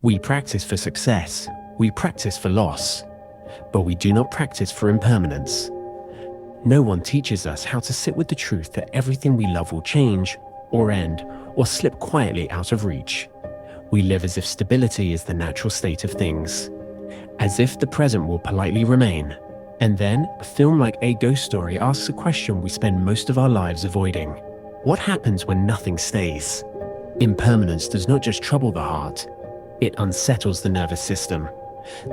We practice for success, we practice for loss, but we do not practice for impermanence. No one teaches us how to sit with the truth that everything we love will change, or end, or slip quietly out of reach. We live as if stability is the natural state of things, as if the present will politely remain. And then, a film like A Ghost Story asks a question we spend most of our lives avoiding. What happens when nothing stays? Impermanence does not just trouble the heart, it unsettles the nervous system.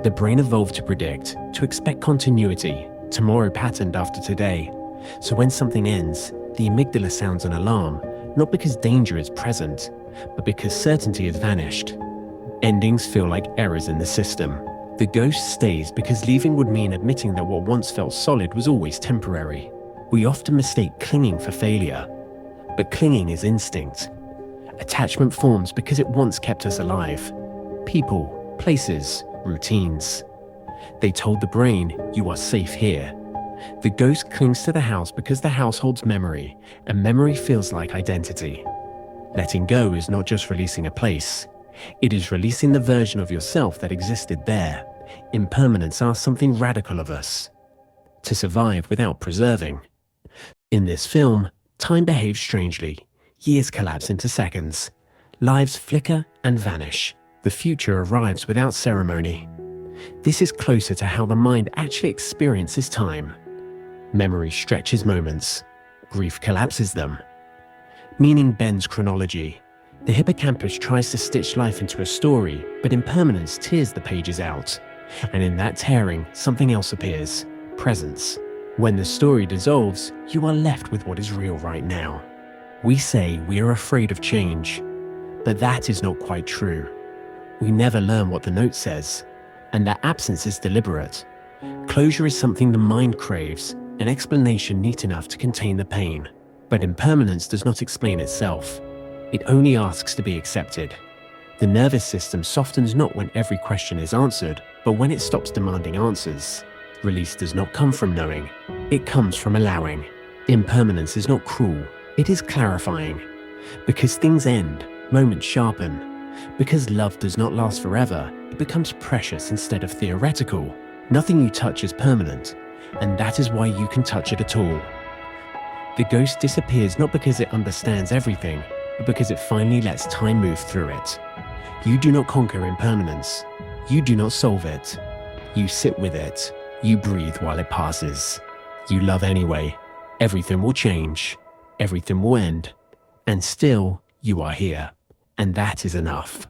The brain evolved to predict, to expect continuity, tomorrow patterned after today. So when something ends, the amygdala sounds an alarm, not because danger is present, but because certainty has vanished. Endings feel like errors in the system. The ghost stays because leaving would mean admitting that what once felt solid was always temporary. We often mistake clinging for failure, but clinging is instinct. Attachment forms because it once kept us alive. People, places, routines. They told the brain, you are safe here. The ghost clings to the house because the house holds memory, and memory feels like identity. Letting go is not just releasing a place. It is releasing the version of yourself that existed there. Impermanence asks something radical of us: to survive without preserving. In this film, time behaves strangely. Years collapse into seconds. Lives flicker and vanish. The future arrives without ceremony. This is closer to how the mind actually experiences time. Memory stretches moments. Grief collapses them. Meaning bends chronology. The hippocampus tries to stitch life into a story, but impermanence tears the pages out. And in that tearing, something else appears: presence. When the story dissolves, you are left with what is real right now. We say we are afraid of change, but that is not quite true. We never learn what the note says, and that absence is deliberate. Closure is something the mind craves, an explanation neat enough to contain the pain. But impermanence does not explain itself. It only asks to be accepted. The nervous system softens not when every question is answered, but when it stops demanding answers. Release does not come from knowing, it comes from allowing. Impermanence is not cruel, it is clarifying. Because things end, moments sharpen. Because love does not last forever, it becomes precious instead of theoretical. Nothing you touch is permanent, and that is why you can touch it at all. The ghost disappears not because it understands everything, but because it finally lets time move through it. You do not conquer impermanence. You do not solve it. You sit with it. You breathe while it passes. You love anyway. Everything will change. Everything will end. And still, you are here. And that is enough.